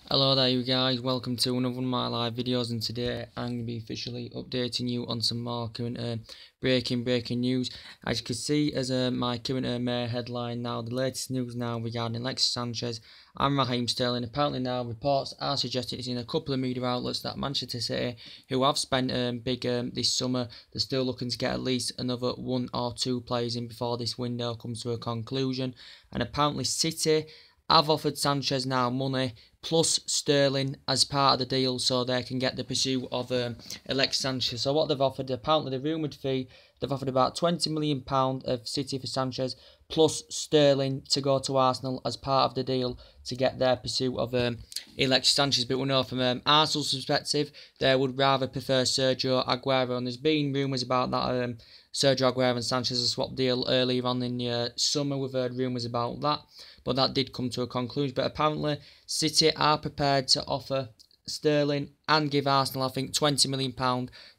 Hello there you guys, welcome to another one of my live videos, and today I'm going to be officially updating you on some more current breaking news. As you can see as my current main headline now, the latest news now regarding Alexis Sanchez and Raheem Sterling. Apparently now reports are suggesting it's in a couple of media outlets that Manchester City, who have spent big this summer, they're still looking to get at least another one or two players in before this window comes to a conclusion. And apparently City have offered Sanchez now money plus Sterling as part of the deal, so they can get the pursuit of Alexis Sanchez. So what they've offered, apparently the rumoured fee, they've offered about £20 million of City for Sanchez plus Sterling to go to Arsenal as part of the deal to get their pursuit of Alexis Sanchez. But we know from Arsenal's perspective, they would rather prefer Sergio Aguero, and there's been rumours about that Sergio Aguero and Sanchez a swap deal earlier on in the summer. We've heard rumours about that, but that did come to a conclusion. But apparently City are prepared to offer Sterling and give Arsenal, I think, £20 million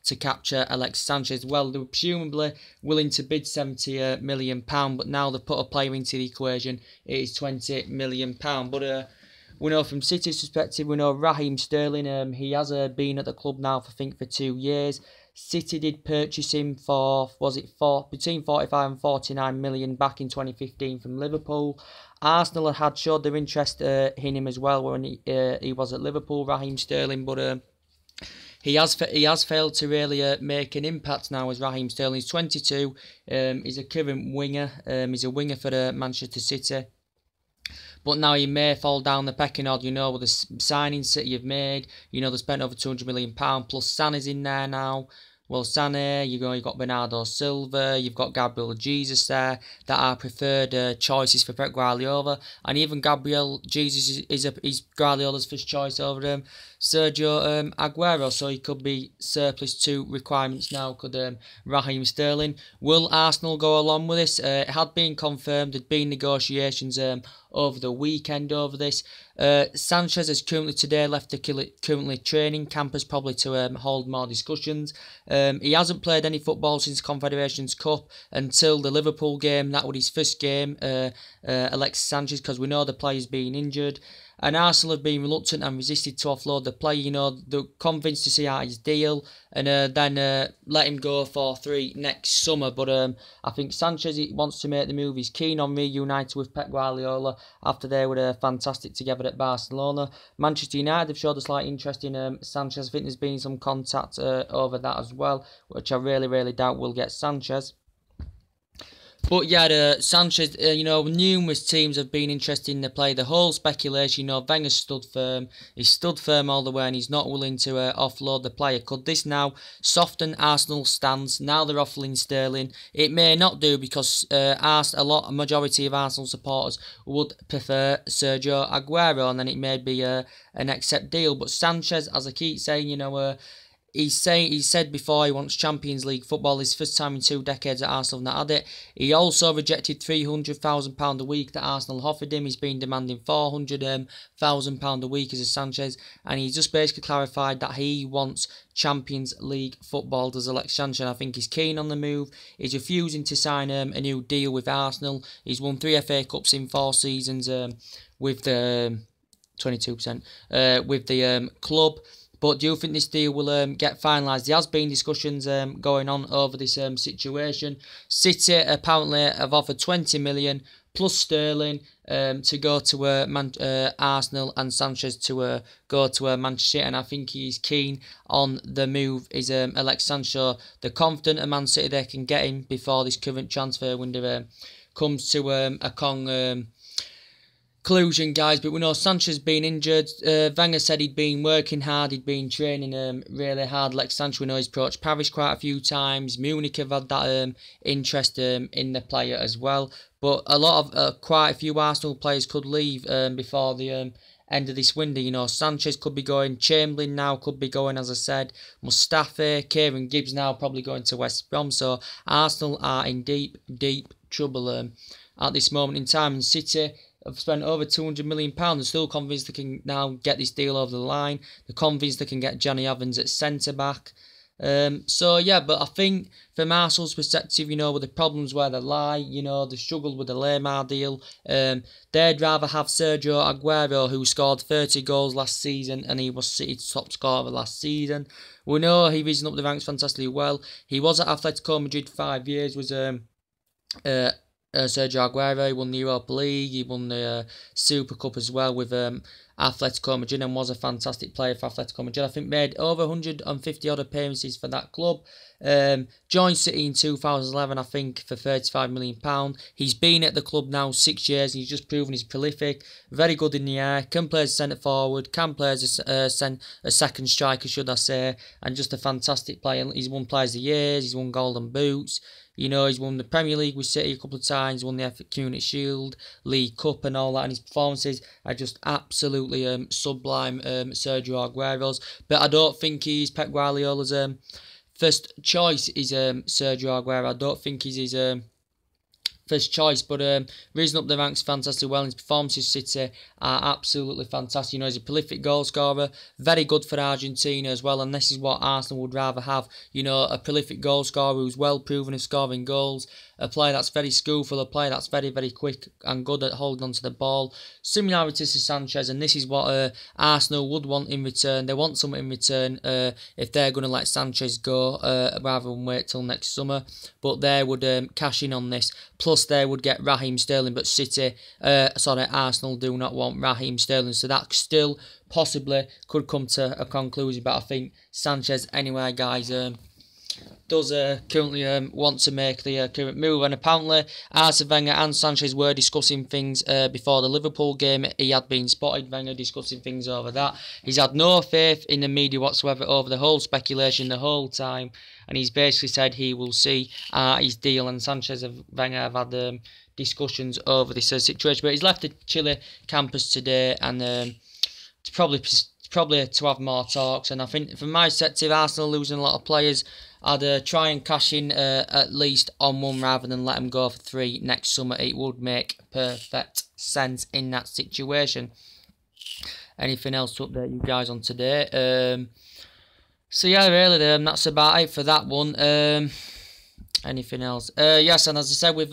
to capture Alexis Sanchez. Well, they were presumably willing to bid £70 million, but now they've put a player into the equation. It is £20 million. But we know from City's perspective, we know Raheem Sterling, he has been at the club now for, I think, for 2 years. City did purchase him for, between 45 and 49 million back in 2015 from Liverpool. Arsenal had showed their interest in him as well when he was at Liverpool, Raheem Sterling, but he has failed to really make an impact now as Raheem Sterling. He's 22, he's a current winger, he's a winger for Manchester City. But now he may fall down the pecking order, with the signings City have made. They spent over £200 million, plus Sané's in there now. Well, Sané, you've got Bernardo Silva, you've got Gabriel Jesus there, that are preferred choices for Pep Guardiola. And even Gabriel Jesus is Guardiola's first choice over Sergio Aguero, so he could be surplus to requirements now, could Raheem Sterling. Will Arsenal go along with this? It had been confirmed, there'd been negotiations over the weekend over this. Sanchez has currently today left the currently training campus, probably to hold more discussions. He hasn't played any football since Confederations Cup until the Liverpool game. That was his first game, Alexis Sanchez, because we know the player's been injured. And Arsenal have been reluctant and resisted to offload the player. They're convinced to see out his deal and then let him go for free next summer. But I think Sanchez wants to make the move. He's keen on reuniting with Pep Guardiola after they were fantastic together at Barcelona. Manchester United have showed a slight interest in Sanchez. I think there's been some contact over that as well, which I really doubt will get Sanchez. But yeah, Sanchez, numerous teams have been interested in the play. The whole speculation, Wenger stood firm. He's stood firm all the way and he's not willing to offload the player. Could this now soften Arsenal's stance? Now they're offering Sterling. It may not do because a majority of Arsenal supporters would prefer Sergio Aguero, and then it may be an accept deal. But Sanchez, as I keep saying, he said before he wants Champions League football. His first time in 2 decades at Arsenal, not had it. He also rejected £300,000 a week that Arsenal offered him. He's been demanding £400,000 a week as a Sanchez, and he just basically clarified that he wants Champions League football. Does Alexis Sanchez? I think he's keen on the move. He's refusing to sign a new deal with Arsenal. He's won 3 FA Cups in 4 seasons with the 22% with the club. But do you think this deal will get finalised? There has been discussions going on over this situation. City apparently have offered £20 million plus Sterling to go to Arsenal, and Sanchez to go to Manchester City. And I think he's keen on the move. Is Alexis Sanchez. They're confident at Man City they can get him before this current transfer window comes to a conclusion, guys. But we know Sanchez has been injured. Wenger said he'd been working hard, he'd been training really hard. Alexis Sanchez, we know he's approached Paris quite a few times. Munich have had that interest in the player as well. But a lot of quite a few Arsenal players could leave before the end of this window. Sanchez could be going, Chamberlain now could be going, as I said, Mustafi, Kieran Gibbs now probably going to West Brom. So Arsenal are in deep trouble at this moment in time. And City have spent over £200 million. They're still convinced they can now get this deal over the line. They're convinced they can get Johnny Evans at centre-back. So yeah, but I think from Arsenal's perspective, with the problems where they lie, they struggled with the Lamar deal. They'd rather have Sergio Aguero, who scored 30 goals last season, and he was City's top scorer last season. We know he risen up the ranks fantastically well. He was at Atletico Madrid 5 years. Was Sergio Aguero. He won the Europa League. He won the Super Cup as well with Atletico Madrid, and was a fantastic player for Atletico Madrid. I think made over 150 odd appearances for that club. Joined City in 2011, I think, for £35 million. He's been at the club now 6 years, and he's just proven he's prolific, very good in the air, can play as centre forward, can play as a second striker, should I say, and just a fantastic player. He's won Players of the Year, he's won Golden Boots. He's won the Premier League with City a couple of times, won the Community Shield, League Cup and all that, and his performances are just absolutely sublime, Sergio Aguero's. But I don't think he's Pep Guardiola's first choice is Sergio Aguero. I don't think he's his first choice, but risen up the ranks fantastically well. His performances for City are absolutely fantastic. He's a prolific goal scorer, very good for Argentina as well, and this is what Arsenal would rather have. A prolific goal scorer who's well proven of scoring goals, a player that's very skillful, a player that's very, very quick and good at holding onto the ball. Similarities to Sanchez, and this is what Arsenal would want in return. They want something in return if they're going to let Sanchez go rather than wait till next summer. But they would cash in on this. Plus, they would get Raheem Sterling, but Arsenal do not want Raheem Sterling. So that still possibly could come to a conclusion. But I think Sanchez, anyway, guys, does currently want to make the current move. And apparently Arsene Wenger and Sanchez were discussing things before the Liverpool game. He had been spotted, Wenger, discussing things over that. He's had no faith in the media whatsoever over the whole speculation the whole time, and he's basically said he will see his deal. And Sanchez and Wenger have had discussions over this situation, but he's left the Chile campus today, and it's probably to have more talks. And I think from my perspective, Arsenal losing a lot of players, I'd try and cash in at least on one rather than let them go for 3 next summer. It would make perfect sense in that situation. Anything else to update you guys on today? So yeah, really, that's about it for that one. Anything else? Yes, and as I said with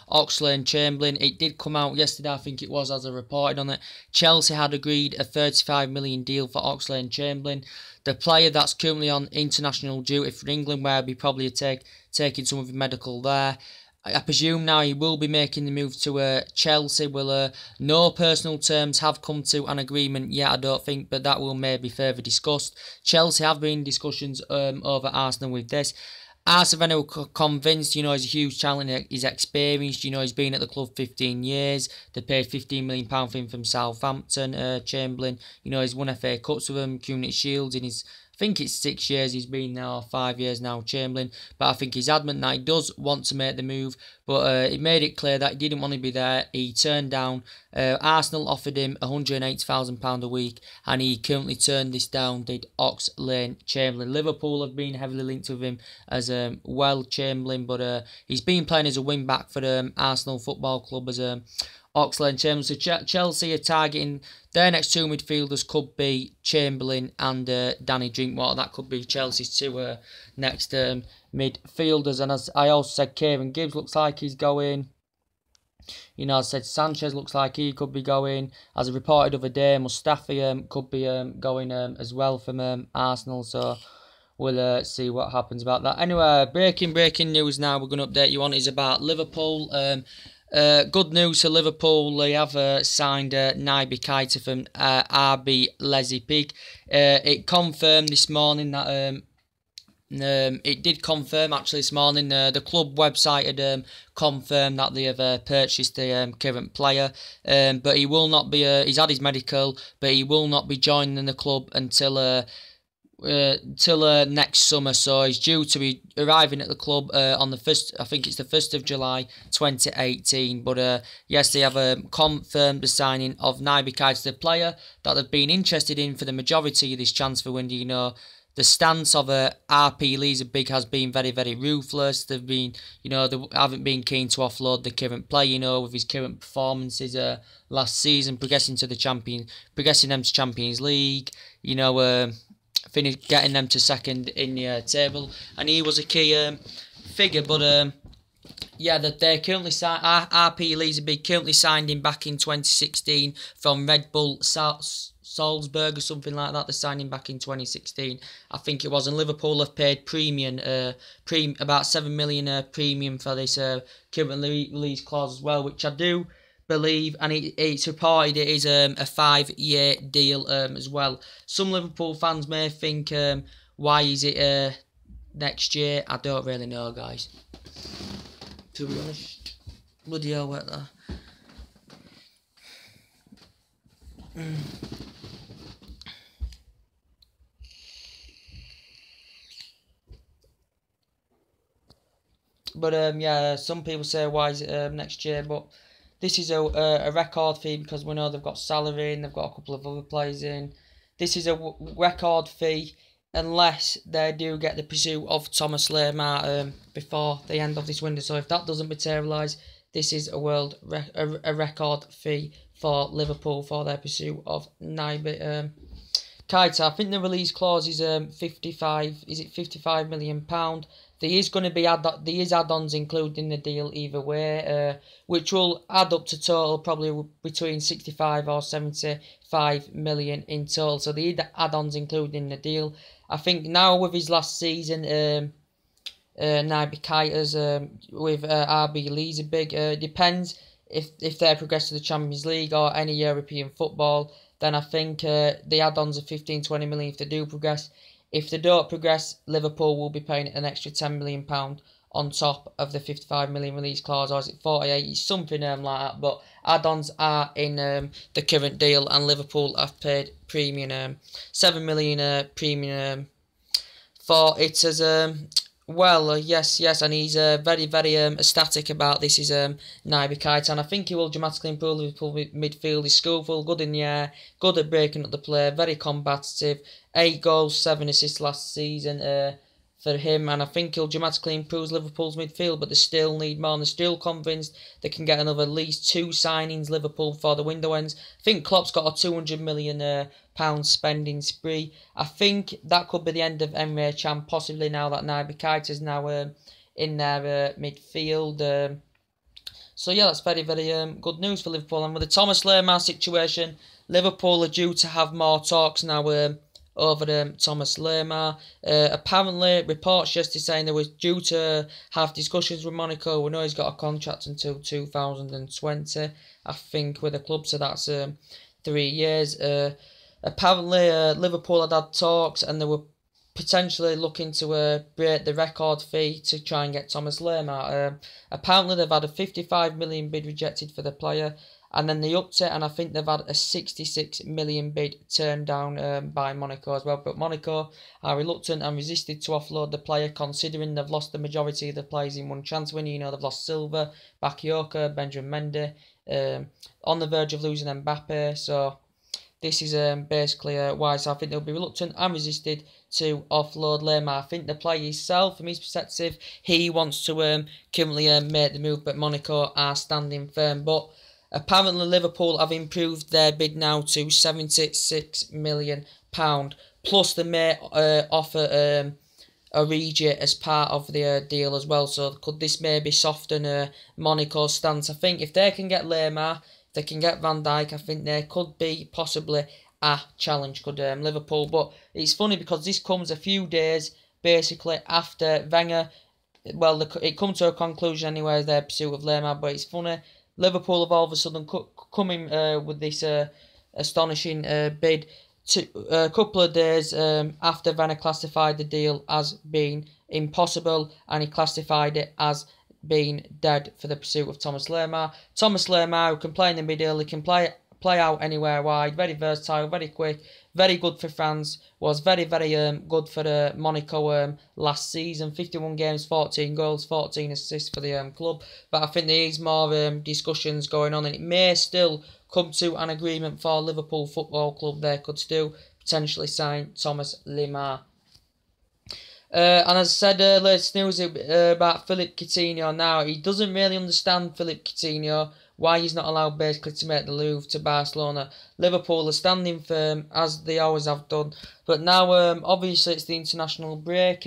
Oxlade-Chamberlain, it did come out yesterday, I think it was, as I reported on it. Chelsea had agreed a £35 million deal for Oxlade-Chamberlain. The player that's currently on international duty for England, where he'll be probably taking some of his medical there. I presume now he will be making the move to Chelsea. Will no personal terms have come to an agreement yet, I don't think, but that will maybe further discussed. Chelsea have been in discussions over Arsenal with this. Arsene Wenger convinced, he's a huge talent, he's experienced, he's been at the club 15 years. They paid £15 million for him from Southampton, Chamberlain. He's won FA Cups with him, Community Shields in his, I think it's 6 years he's been now, or 5 years now, Chamberlain. But I think he's adamant that he does want to make the move, but he made it clear that he didn't want to be there. He turned down. Arsenal offered him £180,000 a week, and he currently turned this down, did Oxlade-Chamberlain. Liverpool have been heavily linked with him as well, Chamberlain, but he's been playing as a wing-back for Arsenal Football Club as Oxlade-Chamberlain. So Chelsea are targeting their next 2 midfielders, could be Chamberlain and Danny Drinkwater. That could be Chelsea's 2 next midfielders. And as I also said, Kieran Gibbs looks like he's going. As I said, Sanchez looks like he could be going. As I reported the other day, Mustafi could be going as well from Arsenal. So we'll see what happens about that. Anyway, breaking news now we're going to update you on is about Liverpool. Good news for Liverpool. They have signed Naby Keita from RB Leipzig. It confirmed this morning that it did confirm actually this morning. The club website had confirmed that they have purchased the current player, but he will not be. He's had his medical, but he will not be joining the club until next summer. So he's due to be arriving at the club on the 1st, I think it's the 1st of July 2018. But yes, they have confirmed the signing of Naby Keita, the player that they've been interested in for the majority of this transfer window. The stance of RP Leipzig has been very, very ruthless. They've been, they haven't been keen to offload the current player, with his current performances last season, progressing them to Champions League, getting them to second in the table, and he was a key figure. But yeah, that they're currently signed. RP Lee's currently signed him back in 2016 from Red Bull Salzburg or something like that. They signed him back in 2016, I think it was. And Liverpool have paid about 7 million premium for this current release clause as well, which I do believe, and it's reported it is a 5-year deal as well. Some Liverpool fans may think, why is it next year? I don't really know, guys, to be honest. Bloody hell, wet there. But yeah, some people say, why is it next year? But this is a record fee, because we know they've got salary and they've got a couple of other players in. This is a record fee unless they do get the pursuit of Thomas Lemar before the end of this window. So if that doesn't materialise, this is a record fee for Liverpool for their pursuit of Naby Keita. I think the release clause is 55. Is it £55 million? There is going to be add-ons included in the deal either way, which will add up to total probably between 65 or 75 million in total. So there are add-ons included in the deal. I think now with his last season, Naby Keita's with RB Leipzig, depends if they progress to the Champions League or any European football. Then I think the add-ons are 15-20 million if they do progress. If they don't progress, Liverpool will be paying an extra £10 million on top of the 55 million release clause, or is it 48? It's something like that. But add-ons are in the current deal, and Liverpool have paid premium 7 million premium for it as well. Yes, and he's very ecstatic about this. Is Naby Keita, and I think he will dramatically improve Liverpool midfield. He's skillful, good in the air, good at breaking up the play, very combative. 8 goals, 7 assists last season for him, and I think he'll dramatically improve Liverpool's midfield, but they still need more, and they're still convinced they can get another at least 2 signings, Liverpool, before the window ends. I think Klopp's got a £200 million spending spree. I think that could be the end of Emre Can, possibly, now that Naby Keita is now in their midfield. So yeah, that's very good news for Liverpool. And with the Thomas Lemar situation, Liverpool are due to have more talks now over Thomas Lemar. Apparently, reports yesterday saying they was due to have discussions with Monaco. We know he's got a contract until 2020, I think, with the club, so that's 3 years. Apparently, Liverpool had talks, and they were potentially looking to break the record fee to try and get Thomas Lemar. Apparently, they've had a 55 million bid rejected for the player, and then they upped it, and I think they've had a 66 million bid turned down by Monaco as well. But Monaco are reluctant and resisted to offload the player, considering they've lost the majority of the players in one transfer window. You know, they've lost Silva, Bakayoko, Benjamin Mendy, on the verge of losing Mbappe. So this is basically why. So I think they'll be reluctant and resisted to offload Lemar. I think the player himself, from his perspective, he wants to currently make the move, but Monaco are standing firm. But apparently Liverpool have improved their bid now to £76 million, plus they may offer Origi as part of the deal as well. So could this maybe soften Monaco's stance? I think if they can get Lemar, if they can get Van Dijk, I think there could be possibly a challenge, could Liverpool. But it's funny because this comes a few days basically after Wenger, well, it comes to a conclusion anyway, their pursuit of Lemar. But it's funny, Liverpool have all of a sudden come in with this astonishing bid a couple of days after Wenger classified the deal as being impossible, and he classified it as being dead for the pursuit of Thomas Lemar. Thomas Lemar, who can play in the middle, he can play out anywhere wide, very versatile, very quick, very good for France, was very good for Monaco last season. 51 games, 14 goals, 14 assists for the club. But I think there is more discussions going on, and it may still come to an agreement for Liverpool Football Club. They could still potentially sign Thomas Lemar. And as I said, latest news about Philippe Coutinho now. He doesn't really understand Philippe Coutinho why he's not allowed basically to make the move to Barcelona. Liverpool are standing firm as they always have done, but now obviously it's the international break.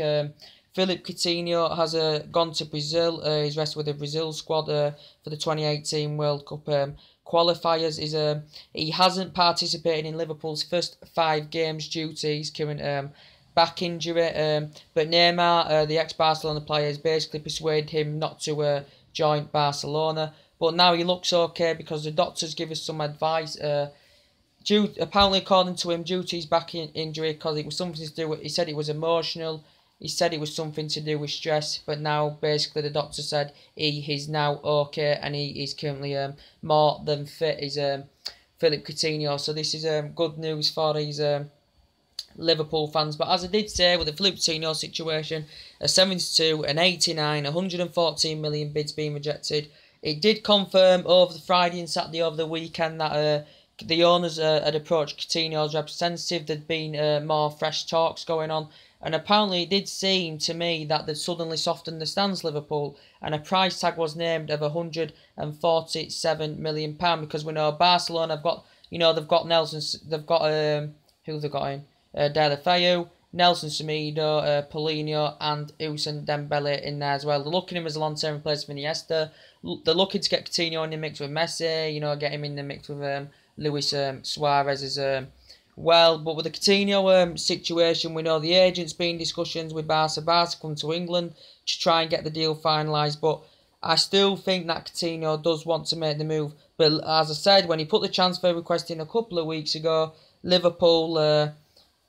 Philippe Coutinho has gone to Brazil. He's rested with the Brazil squad for the 2018 World Cup qualifiers. He hasn't participated in Liverpool's first 5 games due to his current back injury. But Neymar, the ex-Barcelona player, has basically persuaded him not to join Barcelona. But now he looks okay because the doctors give us some advice. Apparently, according to him, due to his back injury, because it was something to do with, he said it was emotional. He said it was something to do with stress, but now basically the doctor said he is now okay and he is currently more than fit. Is Philippe Coutinho, so this is good news for these Liverpool fans. But as I did say, with the Philippe Coutinho situation, a 72, an 89, 114 million bids being rejected. It did confirm over the Friday and Saturday over the weekend that the owners had approached Coutinho's representative. There'd been more fresh talks going on. And apparently it did seem to me that they'd suddenly softened the stance, Liverpool, and a price tag was named of £147 million because we know Barcelona have got, they've got Nelson, they've got who they've got in Deulofeu, Nelson Semedo, Paulinho, and Ousmane Dembele in there as well. They're looking at him as a long-term replacement for Iniesta. They're looking to get Coutinho in the mix with Messi, get him in the mix with Luis Suarez as well. But with the Coutinho situation, we know the agent's been in discussions with Barca come to England to try and get the deal finalised. But I still think that Coutinho does want to make the move. But as I said, when he put the transfer request in a couple of weeks ago, Liverpool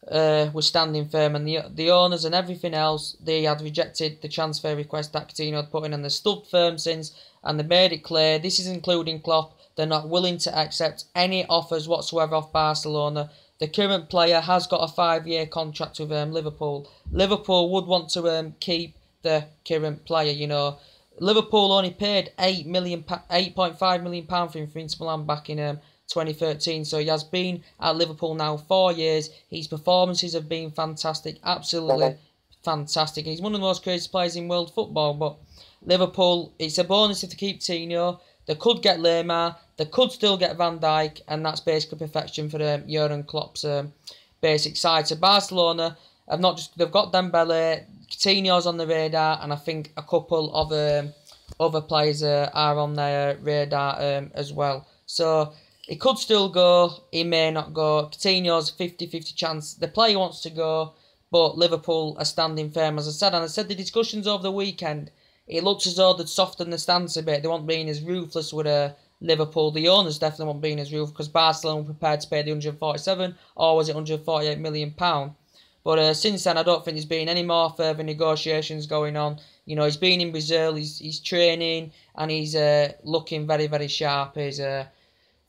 was standing firm, and the owners and everything else, they had rejected the transfer request that Coutinho had put in, and they stood firm since, and they made it clear, this is including Klopp, they're not willing to accept any offers whatsoever off Barcelona. The current player has got a 5-year contract with Liverpool. Liverpool would want to keep the current player, Liverpool only paid £8.5 million for him for Inter Milan back in 2013. So he has been at Liverpool now 4 years. His performances have been fantastic, absolutely fantastic. He's one of the most crazy players in world football. But Liverpool, it's a bonus if they keep Coutinho. They could get Neymar, they could still get Van Dijk, and that's basically perfection for Jurgen Klopp's basic side. So Barcelona they've got Dembele, Coutinho's on the radar, and I think a couple of other players are on their radar as well. So it could still go, it may not go. Coutinho's 50-50 chance. The player wants to go, but Liverpool are standing firm, as I said. And I said the discussions over the weekend, it looks as though they'd softened the stance a bit. They weren't being as ruthless with Liverpool. The owners definitely weren't being as ruthless because Barcelona were prepared to pay the 147 or was it £148 million? But since then, I don't think there's been any more further negotiations going on. He's been in Brazil, he's training, and he's looking very, very sharp. He's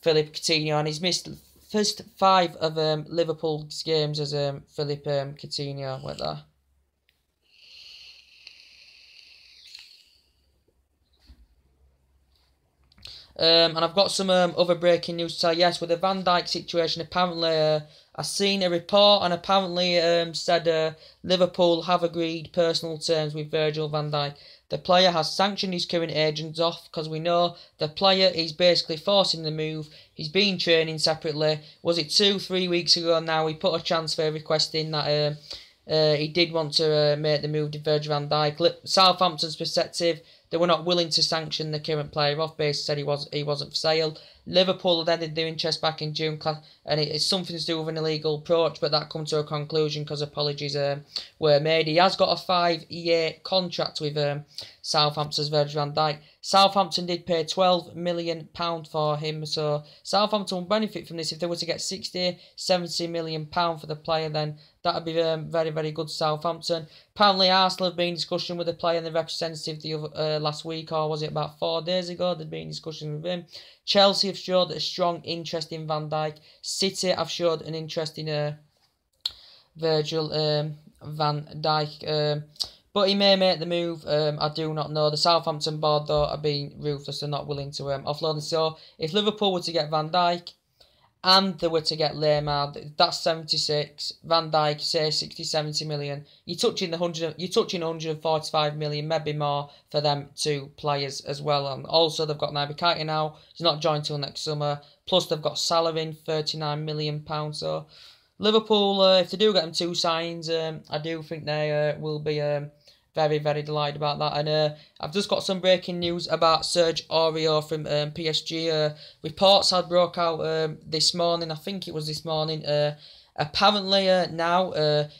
Philippe Coutinho, and he's missed the first 5 of Liverpool's games as Philippe Coutinho went there. And I've got some other breaking news to tell. Yes, with the Van Dijk situation, apparently I've seen a report, and apparently said Liverpool have agreed personal terms with Virgil van Dijk. The player has sanctioned his current agents off because we know the player is basically forcing the move. He's been training separately. Was it 2-3 weeks ago now? He put a transfer request in that he did want to make the move to Virgil van Dijk. Southampton's perspective, they were not willing to sanction the current player off base, said he wasn't for sale. Liverpool had ended their interest back in June, and it's something to do with an illegal approach, but that come to a conclusion because apologies were made. He has got a 5-year contract with Southampton's Virgil van Dijk. Southampton did pay £12 million for him, so Southampton will benefit from this. If they were to get £60-70 million for the player, then that would be very, very good Southampton. Apparently Arsenal have been in discussion with the player and the representative last week, or was it about 4 days ago? They'd been in discussion with him. Chelsea have showed a strong interest in Van Dijk. City have showed an interest in Virgil van Dijk. But he may make the move, I do not know. The Southampton board, though, are being ruthless and not willing to offload him. So, if Liverpool were to get Van Dijk and they were to get Lamar, that's 76. Van Dijk, say 60, 70 million. You're touching 145 million, maybe more for them two players as well. And also they've got Naby Keita now. He's not joined till next summer. Plus they've got Salah in, £39 million. So Liverpool, if they do get them two signs, I do think they will be very, very delighted about that. And I've just got some breaking news about Serge Aurier from PSG. Reports had broke out this morning. I think it was this morning. Apparently now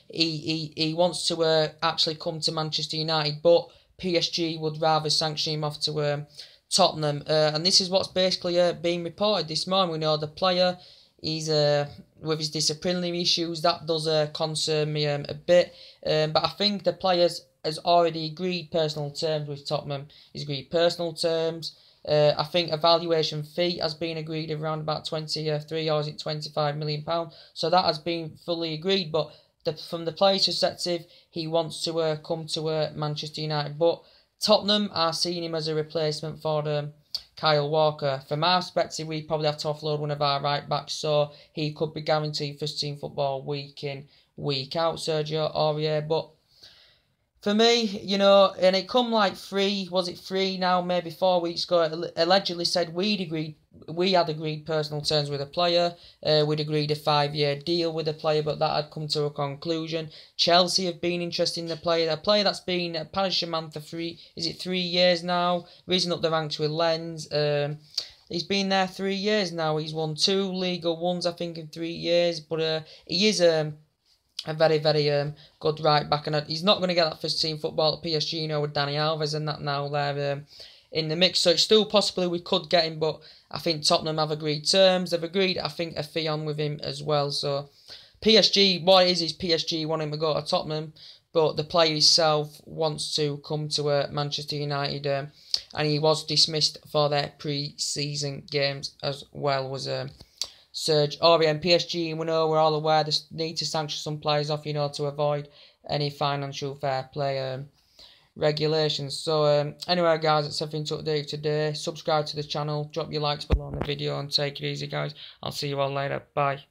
he wants to actually come to Manchester United, but PSG would rather sanction him off to Tottenham. And this is what's basically being reported this morning. We know the player, he's with his disciplinary issues. That does concern me a bit. But I think the players has already agreed personal terms with Tottenham. He's agreed personal terms. I think evaluation fee has been agreed around about 23 or is it £25 million. So that has been fully agreed. But from the player's perspective, he wants to come to Manchester United. But Tottenham are seeing him as a replacement for Kyle Walker. From our perspective, we probably have to offload one of our right backs, so he could be guaranteed first team football week in, week out, Sergio Aurier. But for me, you know, and it come like was it 3 now, maybe 4 weeks ago, it allegedly said we had agreed personal terms with a player, we'd agreed a 5-year deal with a player, but that had come to a conclusion. Chelsea have been interested in the player, a player that's been at Paris Saint-Germain for 3 years now, risen up the ranks with Lens. He's been there 3 years now, he's won 2 Liga 1s, I think, in 3 years, but he is a very, very good right back, and he's not going to get that first team football at PSG, you know, with Dani Alves and that now they're in the mix. So it's still possibly we could get him, but I think Tottenham have agreed terms. They've agreed, I think, a fee on with him as well. So PSG, what it is PSG want him to go to Tottenham, but the player himself wants to come to Manchester United, and he was dismissed for their pre-season games as well, was Serge Aurier. And PSG, we know, we're all aware, they need to sanction some players off, you know, to avoid any financial fair play regulations. So anyway, guys, that's everything to update today. Subscribe to the channel, drop your likes below on the video, and take it easy, guys. I'll see you all later. Bye.